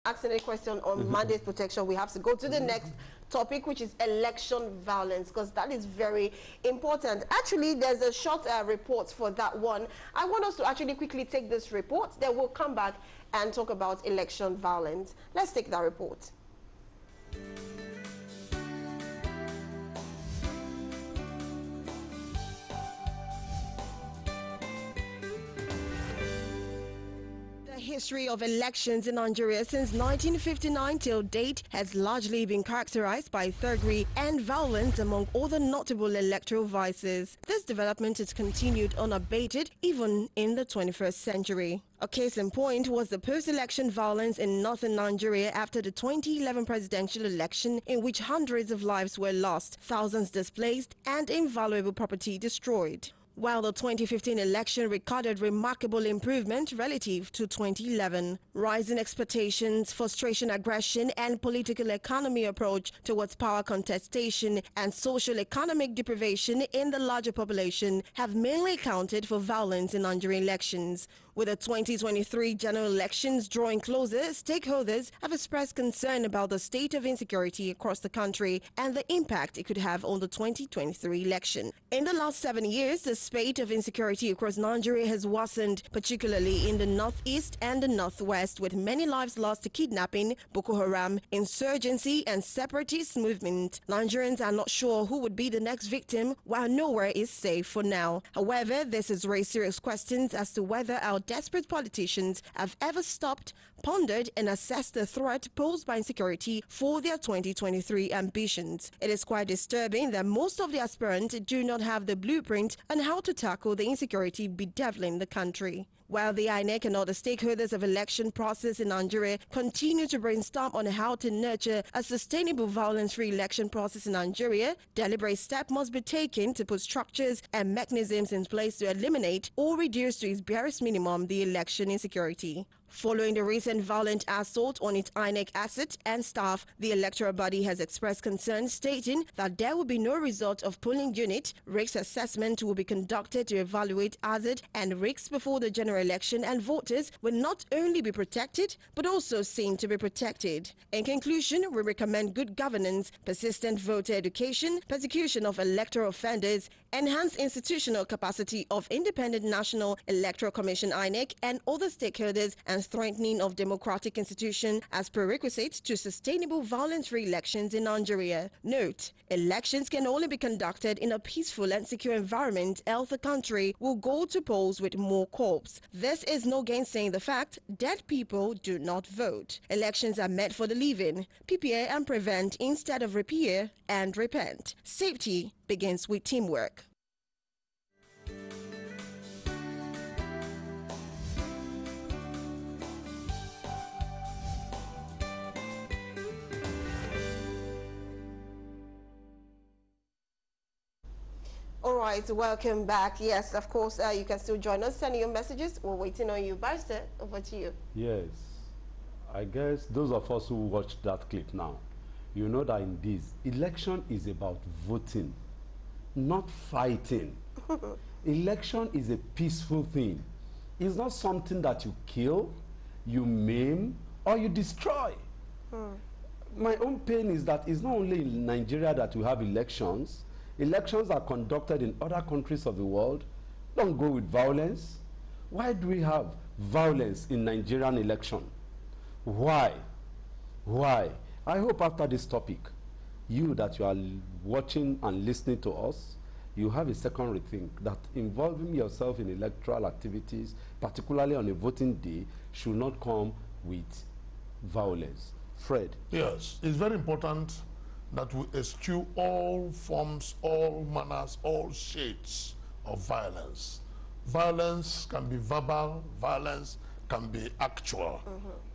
asking a question on mandate protection, we have to go to the next topic, which is election violence, because that is very important. Actually, there's a short report for that one. I want us to actually quickly take this report, then we'll come back and talk about election violence. Let's take that report. History of elections in Nigeria since 1959 till date has largely been characterized by thuggery and violence, among other notable electoral vices. This development has continued unabated even in the 21st century. A case in point was the post-election violence in northern Nigeria after the 2011 presidential election, in which hundreds of lives were lost, thousands displaced, and invaluable property destroyed. While the 2015 election recorded remarkable improvement relative to 2011, rising expectations, frustration, aggression, and political economy approach towards power contestation and social economic deprivation in the larger population have mainly accounted for violence in Nigerian elections. With the 2023 general elections drawing closer, stakeholders have expressed concern about the state of insecurity across the country and the impact it could have on the 2023 election. In the last 7 years, the spate of insecurity across Nigeria has worsened, particularly in the northeast and the northwest, with many lives lost to kidnapping, Boko Haram, insurgency, and separatist movement. Nigerians are not sure who would be the next victim, while nowhere is safe for now. However, this has raised serious questions as to whether our desperate politicians have ever stopped, pondered, and assessed the threat posed by insecurity for their 2023 ambitions. It is quite disturbing that most of the aspirants do not have the blueprint on how to tackle the insecurity bedeviling the country. While the INEC and other stakeholders of election process in Nigeria continue to brainstorm on how to nurture a sustainable violence-free election process in Nigeria, deliberate steps must be taken to put structures and mechanisms in place to eliminate or reduce to its barest minimum the election insecurity. Following the recent violent assault on its INEC assets and staff, the electoral body has expressed concern, stating that there will be no result of polling unit. Risk assessment will be conducted to evaluate hazard and risks before the general election, and voters will not only be protected but also seen to be protected. In conclusion, we recommend good governance, persistent voter education, persecution of electoral offenders, enhanced institutional capacity of Independent National Electoral Commission INEC and other stakeholders, and strengthening of democratic institutions as prerequisites to sustainable violence-free elections in Nigeria. Note, elections can only be conducted in a peaceful and secure environment, else the country will go to polls with more corpses. This is no gainsaying the fact dead people do not vote. Elections are meant for the living. Prepare and prevent instead of repair and repent. Safety begins with teamwork. All right, welcome back. Yes, of course, you can still join us. Send your messages. We're waiting on you. Barrister, over to you. Yes. I guess those of us who watched that clip now, you know that in this, election is about voting, not fighting. Election is a peaceful thing. It's not something that you kill, you maim, or you destroy. My own pain is that it's not only in Nigeria that we have elections. Elections are conducted in other countries of the world. Don't go with violence. Why do we have violence in Nigerian election? Why? Why? I hope after this topic, you that you are watching and listening to us, you have a second rethink that involving yourself in electoral activities, particularly on a voting day, should not come with violence. Fred? Yes, it's very important that we eschew all forms, all manners, all shades of violence. Violence can be verbal, violence can be actual.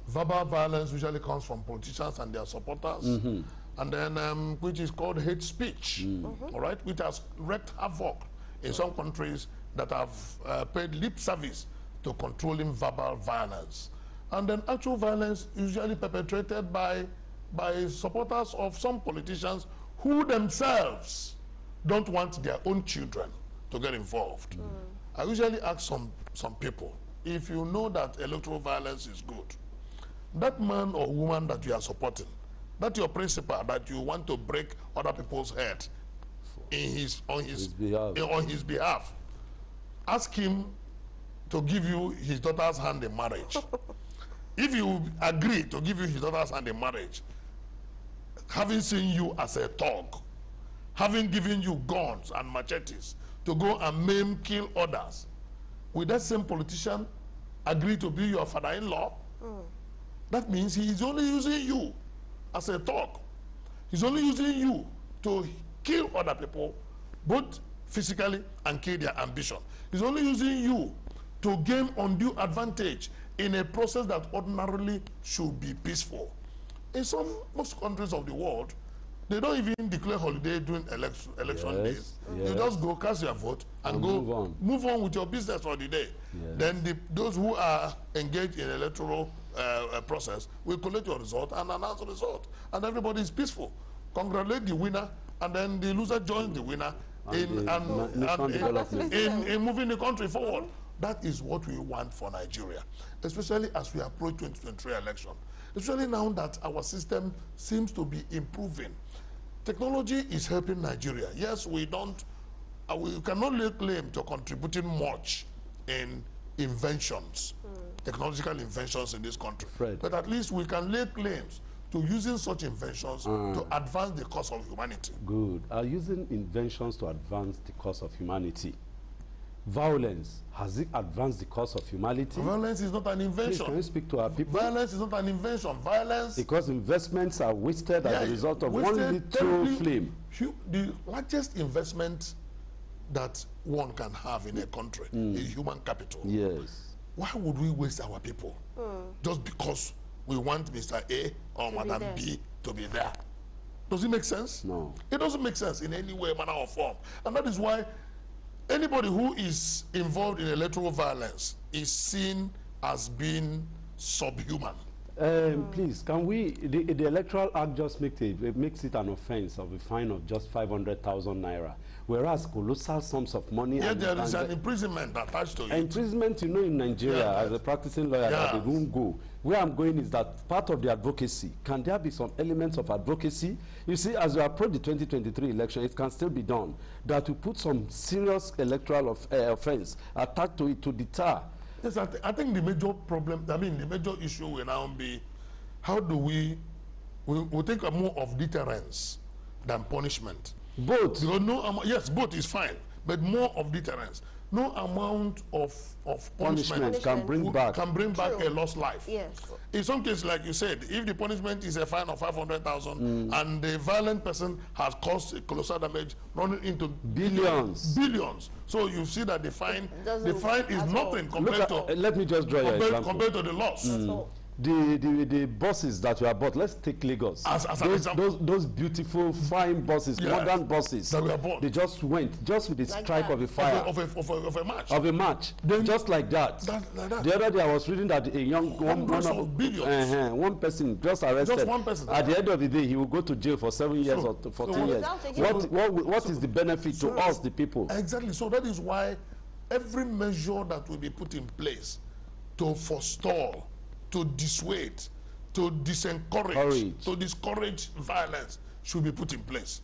Verbal violence usually comes from politicians and their supporters, and then which is called hate speech, all right, which has wreaked havoc in some countries that have paid lip service to controlling verbal violence. And then actual violence usually perpetrated by supporters of some politicians who themselves don't want their own children to get involved. I usually ask some people, if you know that electoral violence is good, that man or woman that you are supporting, that your principal that you want to break other people's head on his behalf, ask him to give you his daughter's hand in marriage. If you agree to give you his daughter's hand in marriage, having seen you as a thug, having given you guns and machetes to go and maim, kill others, will that same politician agree to be your father-in-law? That means he is only using you as a thug. He's only using you to kill other people, both physically and kill their ambition. He's only using you to gain undue advantage in a process that ordinarily should be peaceful. In most countries of the world, they don't even declare holiday during election days. Yes. You just go cast your vote and go move on with your business for the day. Yes. Then those who are engaged in electoral process will collect your result and announce the result, and everybody is peaceful. Congratulate the winner, and then the loser joins the winner in moving the country forward. That is what we want for Nigeria, especially as we approach 2023 election. Especially now that our system seems to be improving. Technology is helping Nigeria. Yes, we cannot lay claim to contributing much in inventions, technological inventions in this country. Fred. But at least we can lay claims to using such inventions to advance the cause of humanity. Good. Are using inventions to advance the cause of humanity. Violence, has it advanced the cause of humanity? Violence is not an invention. Please, can you speak to our people? Violence is not an invention. Violence... Because investments are wasted as a result of one little flame. The largest investment that one can have in a country is human capital. Yes. Why would we waste our people just because we want Mr. A or Madam B to be there? Does it make sense? No. It doesn't make sense in any way, manner, or form. And that is why anybody who is involved in electoral violence is seen as being subhuman. Please, can we, the Electoral Act just makes it an offense of a fine of just 500,000 naira, whereas colossal sums of money... Yeah, there is an imprisonment attached to it. Imprisonment, you know, in Nigeria, as a practicing lawyer, that they won't go. Where I'm going is that part of the advocacy, can there be some elements of advocacy? You see, as we approach the 2023 election, it can still be done, that we put some serious electoral offense attached to it to deter. Yes, I think the major problem, the major issue will now be, how do we'll take more of deterrence than punishment. Both. Because yes, both is fine, but more of deterrence. No amount of punishment can bring back a lost life. Yes. In some cases, like you said, if the punishment is a fine of 500,000 and the violent person has caused colossal damage running into billions. So you see that the fine is nothing compared to... let me just draw your example. Compared to the loss. The buses that were bought, let's take Lagos. As an example. Those beautiful, fine buses, modern buses that were bought. They just went, just with the strike of a fire. Of a match. Of a match. Then, just like that. Like that. The other day I was reading that a young one person just arrested. Just one person. At the end of the day, he will go to jail for 7 years or 14 years. What is the benefit to us, the people? Exactly. So that is why every measure that will be put in place to forestall, to dissuade, to disencourage, to discourage violence should be put in place.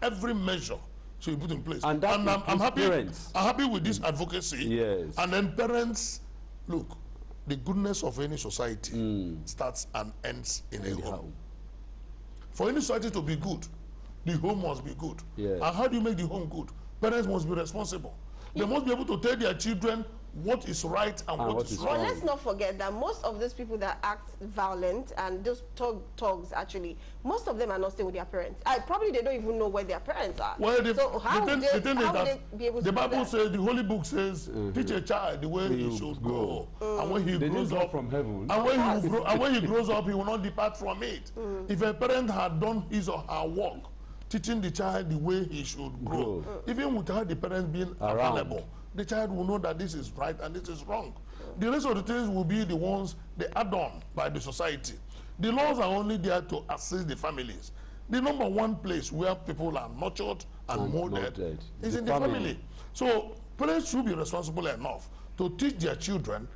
Every measure should be put in place. And I'm happy with this advocacy. Yes. And then parents, look, the goodness of any society starts and ends in a home. For any society to be good, the home must be good. Yes. And how do you make the home good? Parents must be responsible. They must be able to tell their children what is right and what is wrong. But let's not forget that most of those people that act violent and those thugs actually, most of them are not staying with their parents. Probably they don't even know where their parents are. Well, so how would they be able to the Bible do that? says, the Holy Book says, teach a child the way he should go. And when he grows up from heaven. And when he grows up, he will not depart from it. If a parent had done his or her work, teaching the child the way he should grow, even without the parents being available, the child will know that this is right and this is wrong. The rest of the things will be the ones they add on by the society. The laws are only there to assist the families. The number one place where people are nurtured and molded is in the family. So parents should be responsible enough to teach their children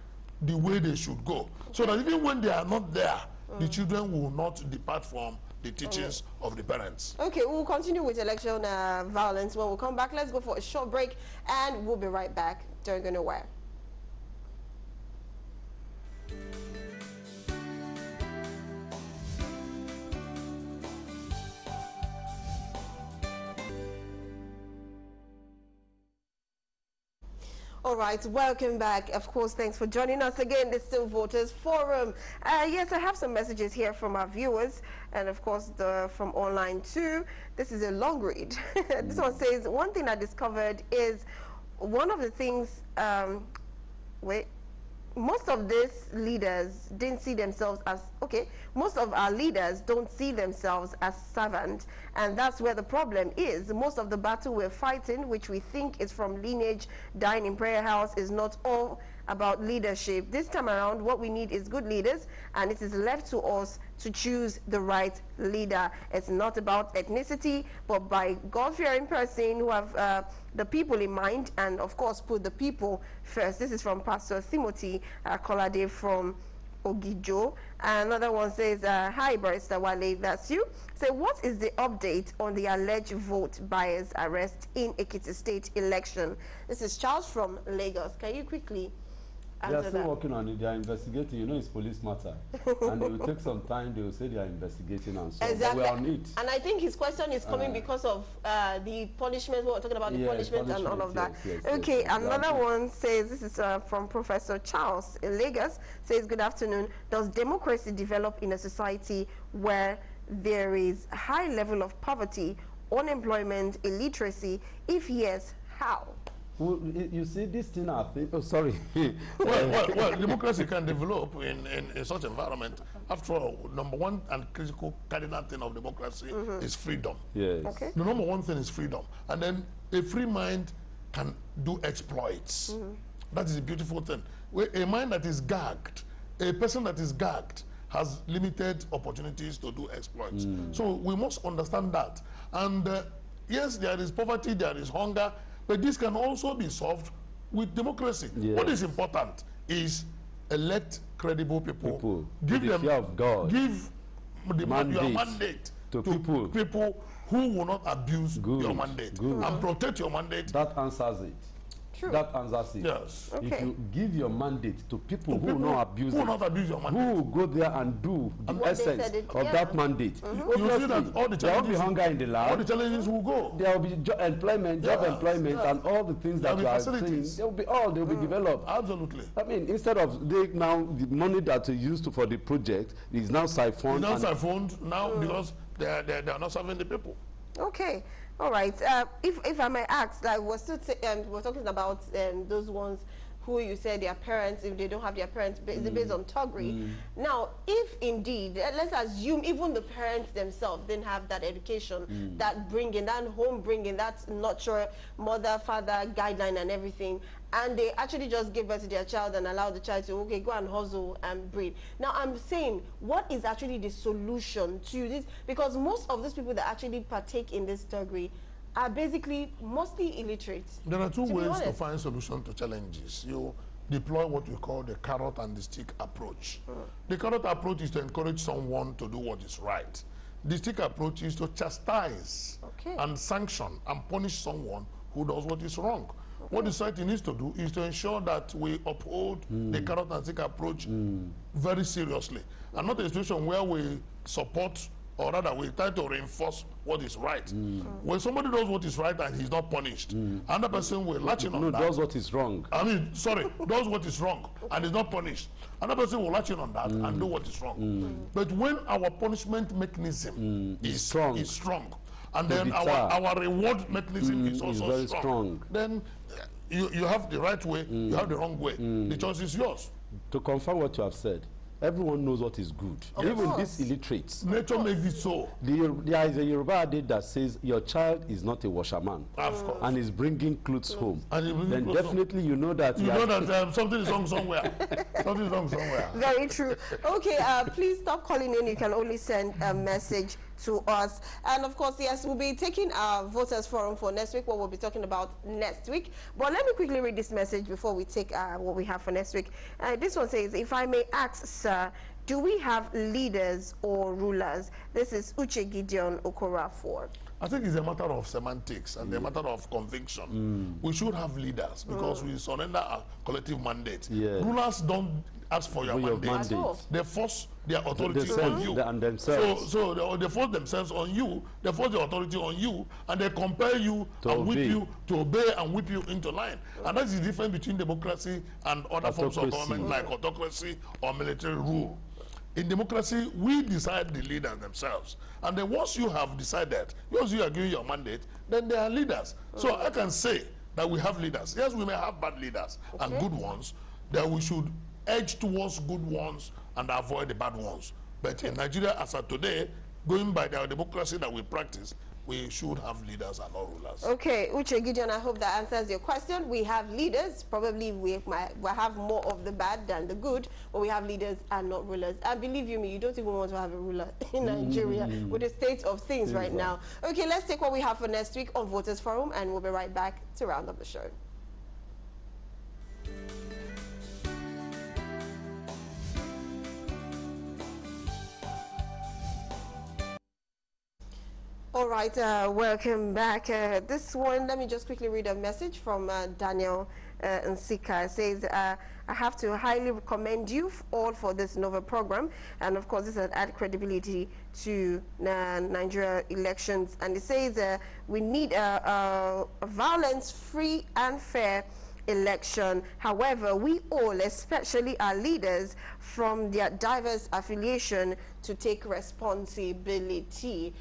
the way they should go, so that even when they are not there, the children will not depart from the teachings of the parents. Okay, we'll continue with election violence when we come back. Let's go for a short break, and we'll be right back. Don't go nowhere. All right, welcome back. Of course, thanks for joining us again. This is still Voters Forum. Yes, I have some messages here from our viewers, and of course, from online too. This is a long read. This one says, one thing I discovered is one of the things, most of these leaders didn't see themselves as, most of our leaders don't see themselves as servants, and that's where the problem is. Most of the battle we're fighting, which we think is from lineage, dying in prayer house, is not all about leadership. This time around, what we need is good leaders, and it is left to us to choose the right leader. It's not about ethnicity, but by God-fearing person who have the people in mind, and of course put the people first. This is from Pastor Timothy Kolade from Ogijo. Another one says, hi Barrister Wale, that's you. So what is the update on the alleged vote buyers arrest in Ekiti State election? This is Charles from Lagos. Can you quickly They are still working on it. They are investigating. You know, it's police matter. And they will take some time. They will say they are investigating and so on. Exactly. But we are on it. And I think his question is coming because of the punishment. We're talking about the punishment and all of that. Okay, another one says, this is from Professor Charles in Lagos, says, good afternoon. Does democracy develop in a society where there is high level of poverty, unemployment, illiteracy? If yes, how? Well, you see, this thing, I think, oh, sorry. well, democracy can develop in such environment. After all, number one and critical cardinal thing of democracy is freedom. Yes. Okay. The number one thing is freedom. And then a free mind can do exploits. That is a beautiful thing. A mind that is gagged, a person that is gagged has limited opportunities to do exploits. So we must understand that. And yes, there is poverty, there is hunger, but this can also be solved with democracy. Yes. What is important is elect credible people. Give them the fear of God. Give your mandate to people who will not abuse your mandate and protect your mandate. That answers it. True. That answers it. Yes. Okay. If you give your mandate to people who will not abuse your mandate, who will go there and do the essence of that mandate, you see that all the challenges, there will be hunger in the land. All the challenges will go. There will be job employment, and all the things that you are saying. There will be developed. Absolutely. I mean, instead of the money that is used for the project is now siphoned. It's now siphoned now because they are not serving the people. Okay. All right. If I may ask, like we're talking about those ones who you said their parents, if they don't have their parents, based on Togri. Now, if indeed, let's assume even the parents themselves didn't have that education, that home bringing, that nurture, mother, father, guideline and everything, and they actually just give birth to their child and allow the child to, go and hustle and breed. Now, I'm saying, what is actually the solution to this? Because most of these people that actually partake in this Togri are basically mostly illiterate. There are two ways to find solution to challenges. You deploy what we call the carrot and the stick approach. The carrot approach is to encourage someone to do what is right. The stick approach is to chastise and sanction and punish someone who does what is wrong. What the society needs to do is to ensure that we uphold the carrot and stick approach very seriously, and not a situation where we support, or rather we try to reinforce what is right. When somebody does what is right and he's not punished, another person will latch in on that. Does what is wrong. Does what is wrong and is not punished. Another person will latch in on that and do what is wrong. But when our punishment mechanism is strong, and then our reward mechanism is also very strong, then you have the right way, you have the wrong way. The choice is yours. To confirm what you have said, everyone knows what is good. Even these illiterates. Nature makes it so. There is a Yoruba adage that says your child is not a washerman. Of course. And is bringing clothes home. Then definitely you know that something is wrong somewhere. Something is wrong somewhere. Very true. Okay, please stop calling in. You can only send a message to us. And of course, yes, we'll be taking our voters forum for next week, what we'll be talking about next week. But let me quickly read this message before we take what we have for next week. This one says, if I may ask, sir, do we have leaders or rulers? This is Uche Gideon Okorafor. I think it's a matter of semantics and a matter of conviction. We should have leaders because we surrender our collective mandate. Rulers don't ask for your mandate. They force their authority on you. And themselves. So they force themselves on you, they force the authority on you, and they compel you and whip you to obey and whip you into line. And that's the difference between democracy and other forms of government like autocracy or military rule. In democracy, we decide the leaders themselves. And then once you have decided, once you are giving your mandate, then they are leaders. So I can say that we have leaders. Yes, we may have bad leaders and good ones, that we should edge towards good ones and avoid the bad ones. But in Nigeria, as of today, going by the democracy that we practice, we should have leaders and not rulers. Okay, Uche Gideon, I hope that answers your question. We have leaders. Probably we have more of the bad than the good, but we have leaders and not rulers. And believe you me, you don't even want to have a ruler in Nigeria with the state of things right now. Okay, let's take what we have for next week on Voters Forum, and we'll be right back to round up the show. All right, welcome back. This one, let me just quickly read a message from Daniel Nsika. It says, I have to highly recommend you all for this novel program. And of course, this will add credibility to Nigeria elections. And it says, we need a violence-free and fair election. However, we all, especially our leaders from their diverse affiliation, to take responsibility.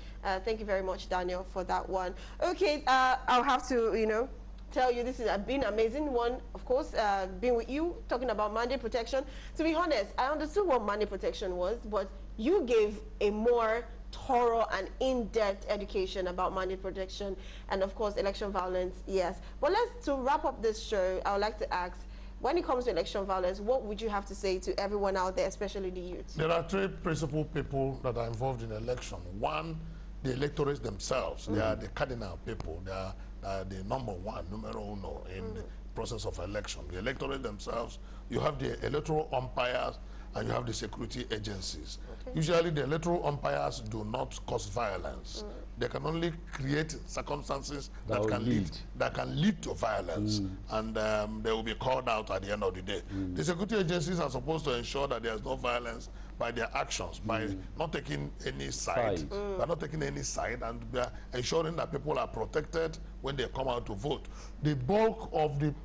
Thank you very much, Daniel, for that one. Okay, I'll have to, tell you this has been an amazing one, of course, being with you, talking about mandate protection. To be honest, I understood what mandate protection was, but you gave a more thorough and in-depth education about mandate protection and, of course, election violence, yes. But to wrap up this show, I would like to ask, when it comes to election violence, what would you have to say to everyone out there, especially the youth? There are three principal people that are involved in election. One, the electorates themselves. They are the cardinal people. They are the numero uno in the process of election. The electorate themselves, you have the electoral umpires, and you have the security agencies. Okay. Usually the electoral umpires do not cause violence. They can only create circumstances that can lead to violence, and they will be called out at the end of the day. The security agencies are supposed to ensure that there's no violence by their actions, by not taking any side. By not taking any side, and ensuring that people are protected when they come out to vote. The bulk of the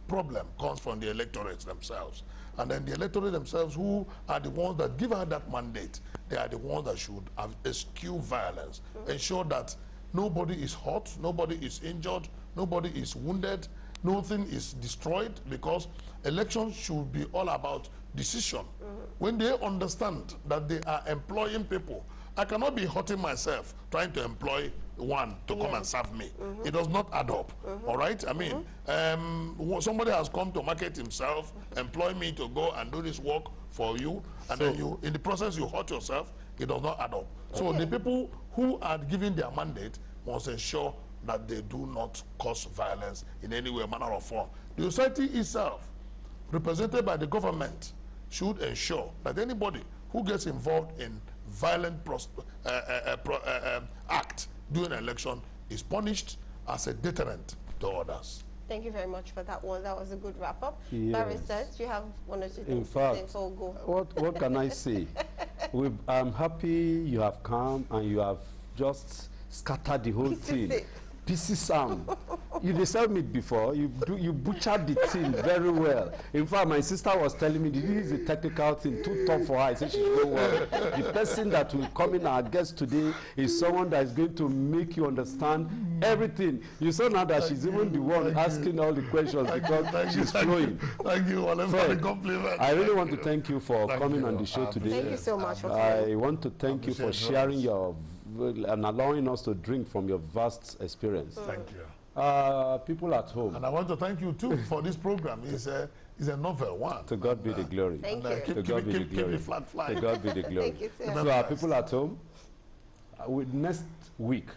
problem comes from the electorates themselves. And then the electorate themselves, who are the ones that give her that mandate, they are the ones that should eschew violence, ensure that nobody is hurt, nobody is injured, nobody is wounded, nothing is destroyed, because elections should be all about decision. When they understand that they are employing people, I cannot be hurting myself trying to employ one to come and serve me. It does not add up. All right? I mean, somebody has come to market himself, employ me to go and do this work for you, and then you, in the process, you hurt yourself. It does not add up. So the people who are giving their mandate must ensure that they do not cause violence in any way, manner, or form. The society itself, represented by the government, should ensure that anybody who gets involved in violent act during an election is punished as a deterrent to others. Thank you very much for that one. That was a good wrap-up. Yes. Barrister, do you have one or two things in fact, to say before we go? What can I say? I'm happy you have come and you have just scattered the whole thing. Pieces you deserved me before. You butchered the thing very well. In fact, my sister was telling me this is a technical thing, too tough for her. I said she should go well. The person that will come in our guest today is someone that is going to make you understand everything. You saw now that she's even the one asking all the questions because she's flowing. Thank you, for the compliment. I really want to thank you for coming on the show today. Thank you so much. I want to thank you for sharing your and allowing us to drink from your vast experience. Thank you. People at home. And I want to thank you too for this program. It's a novel one. To God be the glory. Thank you. To God be the glory. To God be the glory. So people at home, next week,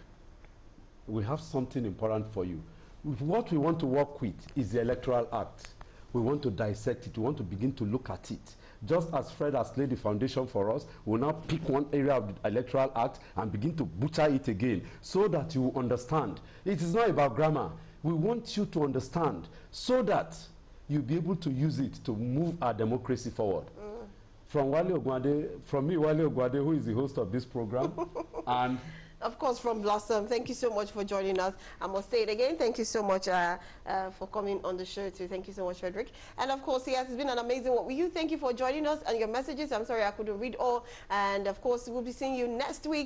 we have something important for you. What we want to work with is the Electoral Act. We want to dissect it. We want to begin to look at it. Just as Fred has laid the foundation for us, we'll now pick one area of the Electoral Act and begin to butcher it again so that you understand. It is not about grammar. We want you to understand so that you'll be able to use it to move our democracy forward. From Wale Ogunade, from me, Wale Ogunade, who is the host of this program, and of course, from Blossom, thank you so much for joining us. I must say it again, thank you so much for coming on the show too. Thank you so much, Frederick. And of course, yes, it's been an amazing work with you. Thank you for joining us and your messages. I'm sorry I couldn't read all. And of course, we'll be seeing you next week.